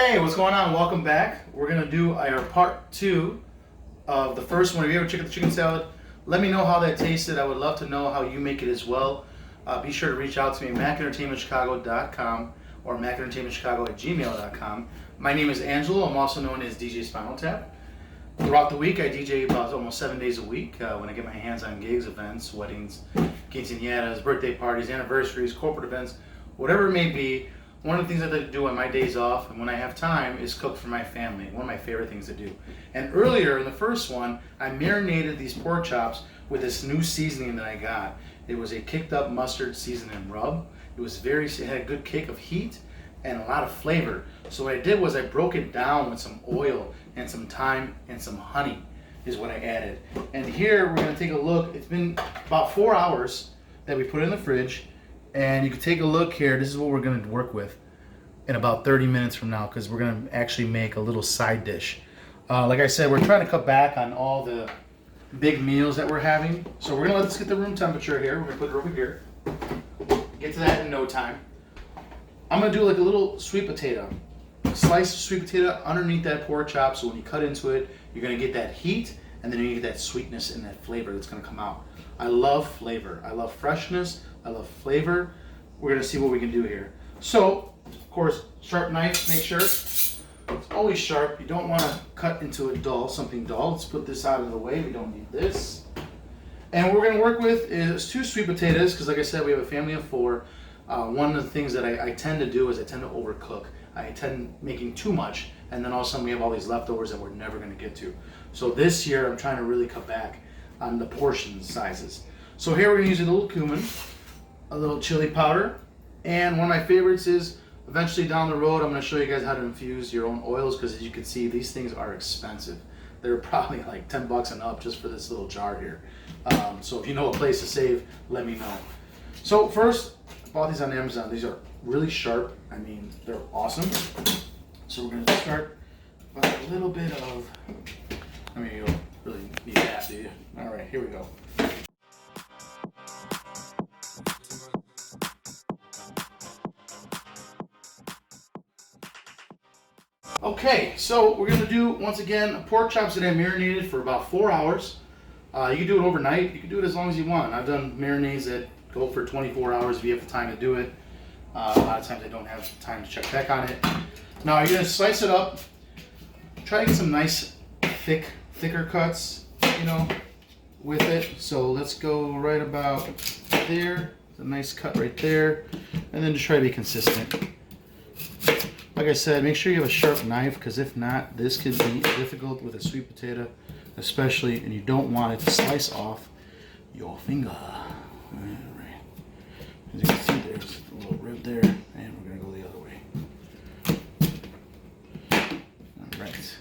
Hey, what's going on? Welcome back. We're going to do our part 2 of the first one. If you ever checked the chicken salad, let me know how that tasted. I would love to know how you make it as well. Be sure to reach out to me at macentertainmentchicago.com or macentertainmentchicago@gmail.com. My name is Angelo. I'm also known as DJ Spinal Tap. Throughout the week, I DJ about almost 7 days a week when I get my hands on gigs, events, weddings, quinceañeras, birthday parties, anniversaries, corporate events, whatever it may be. One of the things I like to do on my days off and when I have time is cook for my family. One of my favorite things to do. And earlier in the first one, I marinated these pork chops with this new seasoning that I got. It was a kicked up mustard seasoning rub. It had a good kick of heat and a lot of flavor. So what I did was I broke it down with some oil and some thyme and some honey is what I added. And here we're gonna take a look. It's been about 4 hours that we put it in the fridge. And you can take a look here. This is what we're going to work with in about 30 minutes from now because we're going to actually make a little side dish. Like I said, we're trying to cut back on all the big meals that we're having. So we're going to let this get the room temperature here. We're going to put it over here. Get to that in no time. I'm going to do like a little sweet potato. Slice of sweet potato underneath that pork chop so when you cut into it, you're going to get that heat and then you get that sweetness and that flavor that's going to come out. I love flavor. I love freshness. I love flavor. We're going to see what we can do here. So, of course, sharp knife, make sure it's always sharp. You don't want to cut into something dull. Let's put this out of the way. We don't need this. And what we're going to work with is 2 sweet potatoes because, like I said, we have a family of 4. One of the things that I tend to do is I tend to overcook. I tend making too much, and then all of a sudden we have all these leftovers that we're never going to get to. So this year I'm trying to really cut back on the portion sizes. So here we're going to use a little cumin, a little chili powder, and one of my favorites is eventually down the road I'm going to show you guys how to infuse your own oils because as you can see these things are expensive. They're probably like $10 and up just for this little jar here. So if you know a place to save, let me know. So first, I bought these on Amazon. These are really sharp. I mean, they're awesome. So we're going to start with a little bit of, I mean, you don't really need that, do you? All right, here we go. Okay, so we're gonna do, once again, pork chops that I marinated for about 4 hours. You can do it overnight. You can do it as long as you want. I've done marinades that go for 24 hours if you have the time to do it. A lot of times I don't have time to check back on it. Now you're gonna slice it up. Try to get some nice thicker cuts, with it. So let's go right about there. It's a nice cut right there. And then just try to be consistent. Like I said, make sure you have a sharp knife because if not, this could be difficult with a sweet potato, especially, and you don't want it to slice off your finger. All right. As you can see, there's a little rib there, and we're going to go the other way. All right.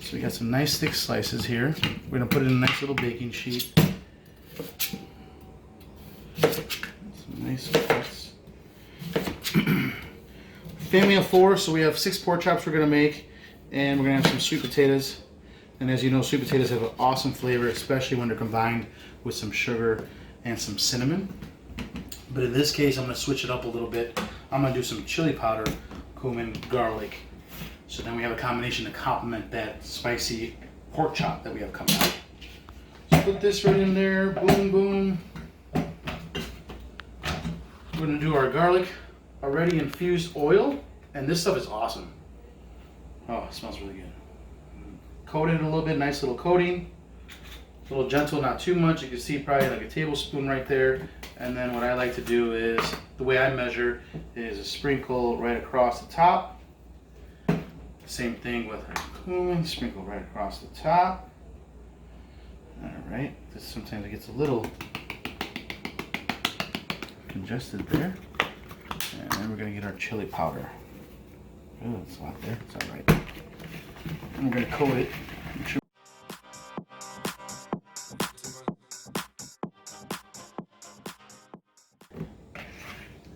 So we got some nice thick slices here. We're going to put it in a nice little baking sheet. Some nice cuts. Family of 4, so we have 6 pork chops we're going to make, and we're going to have some sweet potatoes. And as you know, sweet potatoes have an awesome flavor, especially when they're combined with some sugar and some cinnamon. But in this case, I'm going to switch it up a little bit. I'm going to do some chili powder, cumin, garlic. So then we have a combination to complement that spicy pork chop that we have coming out. So put this right in there, boom, boom. We're going to do our garlic. Already infused oil, and this stuff is awesome. Oh, it smells really good. Coat it a little bit, nice little coating. A little gentle, not too much. You can see probably like a tablespoon right there. And then what I like to do is, the way I measure is a sprinkle right across the top. Same thing with cumin, sprinkle right across the top. All right, this sometimes it gets a little congested there. And then we're going to get our chili powder. Oh, it's a lot there. It's all right. And we're going to coat it. Make sure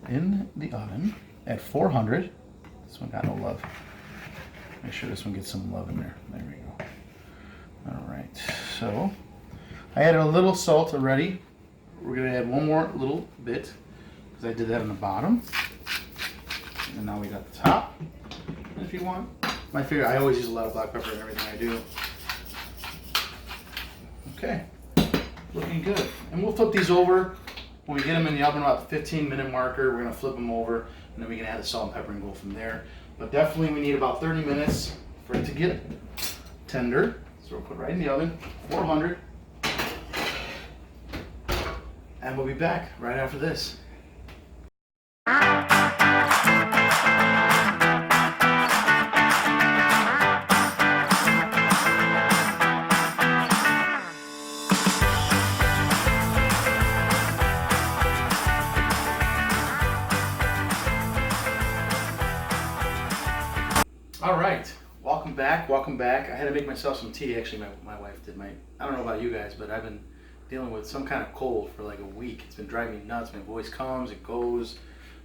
in the oven at 400. This one got no love. Make sure this one gets some love in there. There we go. All right. So I added a little salt already. We're going to add one more little bit because I did that on the bottom. And now we got the top. if you want. My favorite, I always use a lot of black pepper in everything I do. Okay, looking good. And we'll flip these over. When we get them in the oven about the 15-minute marker, we're gonna flip them over, and then we can add the salt and pepper and go from there. But definitely we need about 30 minutes for it to get tender. So we'll put it right in the oven, 400. And we'll be back right after this. All right, welcome back, welcome back. I had to make myself some tea. Actually, my wife did I don't know about you guys, but I've been dealing with some kind of cold for like a week. It's been driving me nuts. My voice comes, it goes,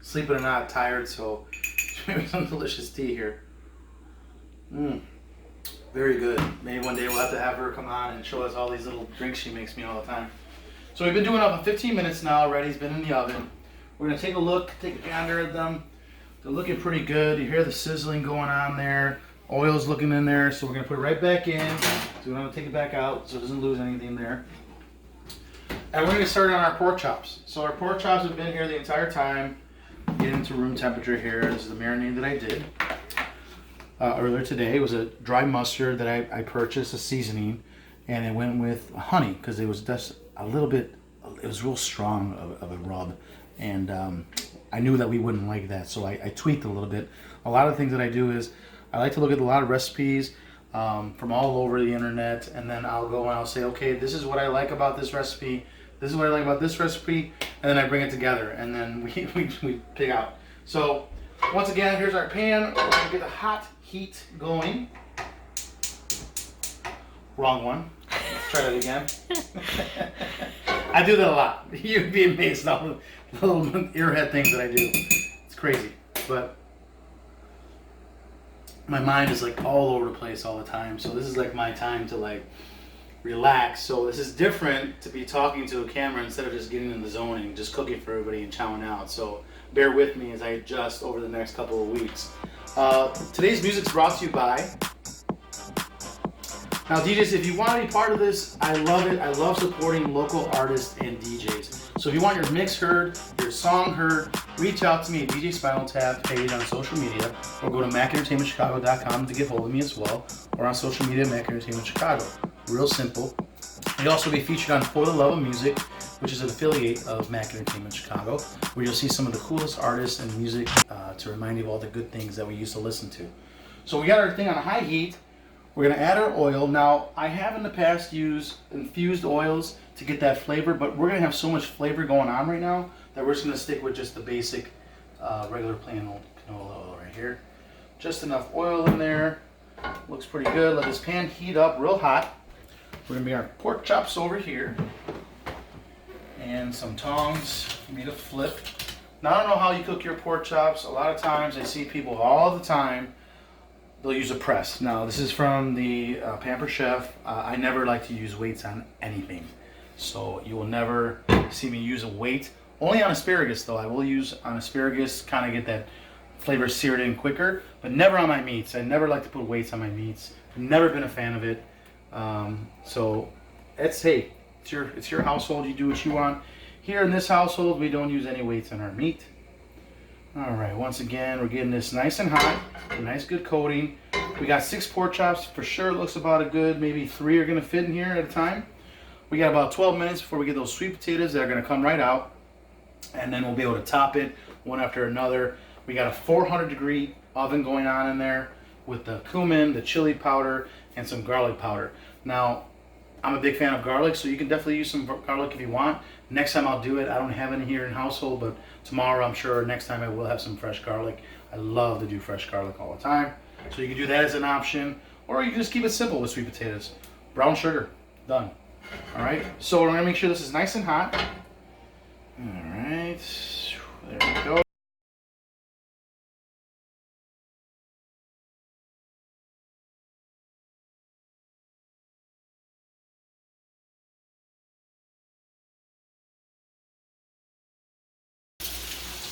sleeping or not, tired, so she made me some delicious tea here. Very good. Maybe one day we'll have to have her come on and show us all these little drinks she makes me all the time. So we've been doing it about 15 minutes now already. It's been in the oven. We're gonna take a look, take a gander at them. They're looking pretty good. You hear the sizzling going on there. Oil's looking in there, so we're gonna put it right back in. So we don't have to take it back out so it doesn't lose anything there. And we're gonna start on our pork chops. So our pork chops have been here the entire time. Get into room temperature here. This is the marinade that I did earlier today. It was a dry mustard that I purchased, a seasoning, and it went with honey because it was just a little bit, it was real strong of a rub. And I knew that we wouldn't like that, so I tweaked a little bit. A lot of things that I do is I like to look at a lot of recipes from all over the internet, and then I'll go and I'll say, okay, this is what I like about this recipe, this is what I like about this recipe, and then I bring it together, and then we pick out. So once again, here's our pan. We're gonna get the hot heat going. Wrong one. Let's try that again. I do that a lot. You'd be amazed at all the little earhead things that I do. It's crazy, but my mind is like all over the place all the time. So this is like my time to like relax. So this is different to be talking to a camera instead of just getting in the zone and just cooking for everybody and chowing out. So bear with me as I adjust over the next couple of weeks. Today's music's brought to you by. Now DJs, if you want to be part of this, I love it. I love supporting local artists and DJs. So if you want your mix heard, your song heard, reach out to me at DJ Spinal Tap page on social media, or go to macentertainmentchicago.com to get hold of me as well, or on social media, Mac Entertainment Chicago. Real simple. You'll also be featured on For the Love of Music, which is an affiliate of Mac Entertainment Chicago, where you'll see some of the coolest artists and music to remind you of all the good things that we used to listen to. So we got our thing on high heat. We're going to add our oil. Now, I have in the past used infused oils to get that flavor, but we're going to have so much flavor going on right now that we're just going to stick with just the basic regular plain old canola oil right here. Just enough oil in there. Looks pretty good. Let this pan heat up real hot. We're going to be our pork chops over here. And some tongs for me to flip. Now, I don't know how you cook your pork chops. A lot of times I see people all the time, they'll use a press. Now, this is from the Pampered Chef. I never like to use weights on anything. So you will never see me use a weight. Only on asparagus, though. I will use on asparagus, kind of get that flavor seared in quicker, but never on my meats. I never like to put weights on my meats. Never been a fan of it. So it's, hey, it's your household. You do what you want. Here in this household, we don't use any weights on our meat. All right, once again, we're getting this nice and hot, a nice good coating. We got 6 pork chops, for sure. Looks about a good, maybe 3 are gonna fit in here at a time. We got about 12 minutes before we get those sweet potatoes that are gonna come right out. And then we'll be able to top it one after another. We got a 400-degree oven going on in there with the cumin, the chili powder, and some garlic powder. Now, I'm a big fan of garlic, so you can definitely use some garlic if you want. Next time I'll do it. I don't have any here in household, but tomorrow I'm sure, next time I will have some fresh garlic. I love to do fresh garlic all the time. So you can do that as an option, or you can just keep it simple with sweet potatoes. Brown sugar, done. All right, so we're gonna make sure this is nice and hot. All right, there we go.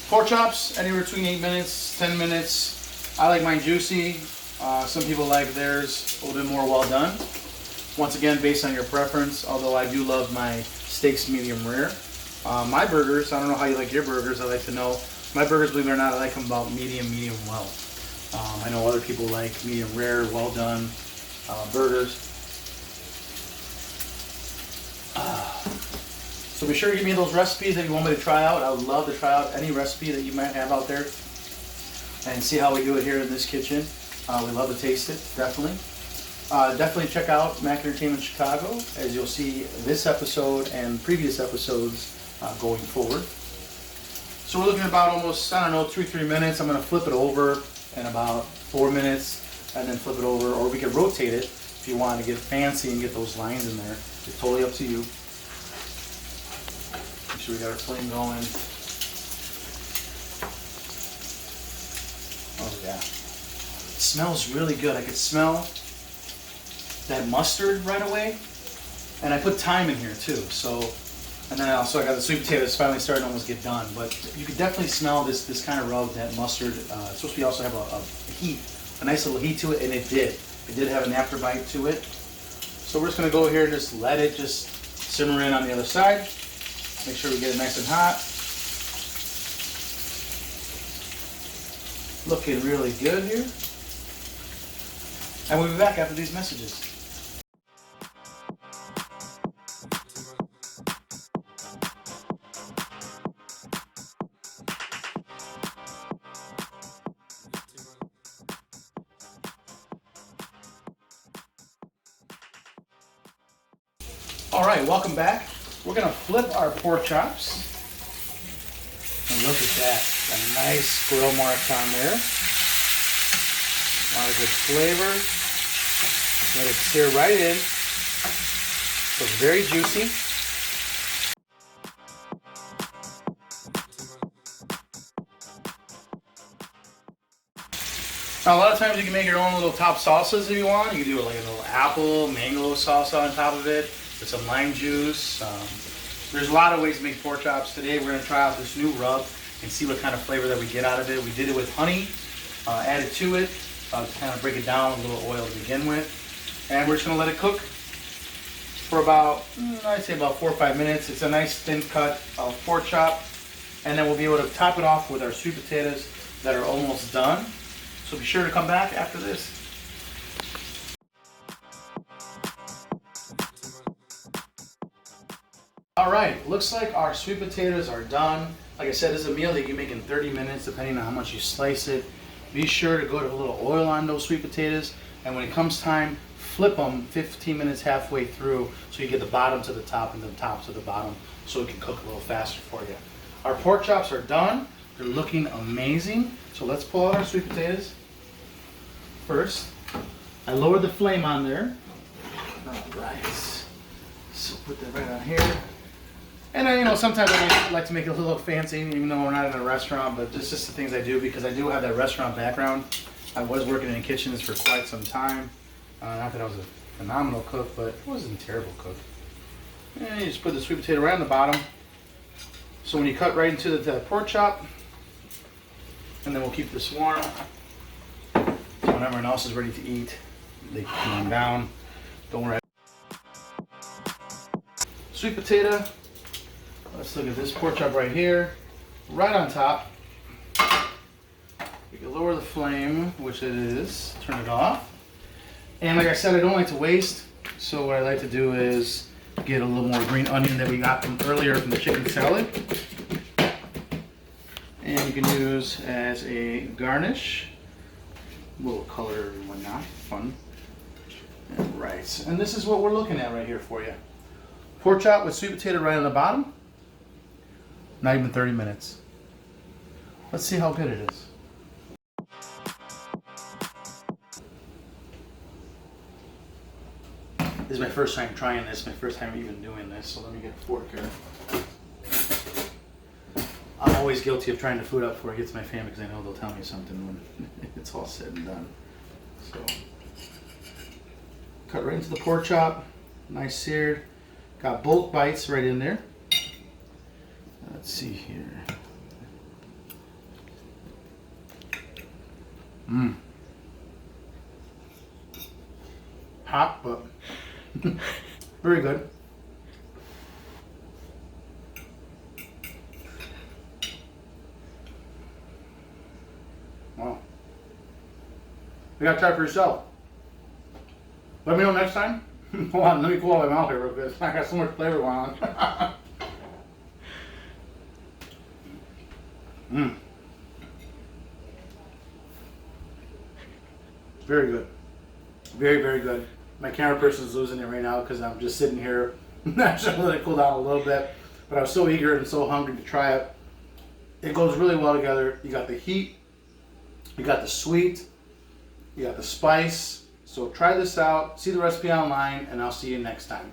Pork chops, anywhere between 8 minutes, 10 minutes. I like mine juicy. Some people like theirs a little bit more well done. Once again, based on your preference, although I do love my steaks medium rare. My burgers, I don't know how you like your burgers, I like to know. My burgers, believe it or not, I like them about medium well. I know other people like medium rare, well done burgers. So be sure to give me those recipes that you want me to try out. I would love to try out any recipe that you might have out there and see how we do it here in this kitchen. We love to taste it, definitely. Definitely check out Mac Entertainment Chicago, as you'll see this episode and previous episodes going forward. So we're looking at about almost, I don't know, 2-3 minutes. I'm going to flip it over in about 4 minutes and then flip it over, or we can rotate it if you want to get fancy and get those lines in there. It's totally up to you. Make sure we got our flame going. Oh yeah. It smells really good. I could smell that mustard right away. And I put thyme in here too. So, and then also I got the sweet potatoes finally starting to almost get done. But you can definitely smell this kind of rub, that mustard. It's supposed to also have a heat, a nice little heat to it, and it did. It did have an afterbite to it. So we're just gonna go here and just let it just simmer in on the other side. Make sure we get it nice and hot. Looking really good here. And we'll be back after these messages. All right, welcome back. We're gonna flip our pork chops. And look at that, a nice grill marks on there. A lot of good flavor. Let it sear right in. So it's very juicy. Now, a lot of times you can make your own little top salsas if you want. You can do like a little apple, mango salsa on top of it with some lime juice. There's a lot of ways to make pork chops. Today we're going to try out this new rub and see what kind of flavor that we get out of it. We did it with honey, added to it, to kind of break it down with a little oil to begin with. And we're just going to let it cook for about, I'd say about 4 or 5 minutes. It's a nice thin cut of pork chop. And then we'll be able to top it off with our sweet potatoes that are almost done. So be sure to come back after this. All right, looks like our sweet potatoes are done. Like I said, this is a meal that you can make in 30 minutes depending on how much you slice it. Be sure to go to a little oil on those sweet potatoes, and when it comes time, flip them 15 minutes halfway through so you get the bottom to the top and the top to the bottom so it can cook a little faster for you. Our pork chops are done. They're looking amazing. So let's pull out our sweet potatoes. First, I lowered the flame on there. All right, so put that right on here. And I, sometimes I like to make it a little fancy, even though we're not in a restaurant, but this is just the things I do because I do have that restaurant background. I was working in kitchens for quite some time. Not that I was a phenomenal cook, but I wasn't a terrible cook. And you just put the sweet potato right on the bottom. So when you cut right into the pork chop, and then we'll keep this warm. So when everyone else is ready to eat, they can come on down. Don't worry. Sweet potato. Let's look at this pork chop right here, right on top. We can lower the flame, which it is, turn it off. And like I said, I don't like to waste, so what I like to do is get a little more green onion that we got from earlier from the chicken salad. And you can use as a garnish, a little color and whatnot, fun. And right, and this is what we're looking at right here for you. Pork chop with sweet potato right on the bottom. Not even 30 minutes. Let's see how good it is. This is my first time trying this, my first time even doing this, so let me get a fork here. I'm always guilty of trying to food up before I get to my family because I know they'll tell me something when it's all said and done. So, cut right into the pork chop, nice seared. Got both bites right in there. Let's see here. Hot, but very good. Wow. You gotta try it for yourself. Let me know next time. Hold on, let me cool out my mouth here real quick. I got so much flavor going on. Very good. Very, very good. My camera person's losing it right now because I'm just sitting here. I should let it cool down a little bit. But I was so eager and so hungry to try it. It goes really well together. You got the heat. You got the sweet. You got the spice. So try this out. See the recipe online, and I'll see you next time.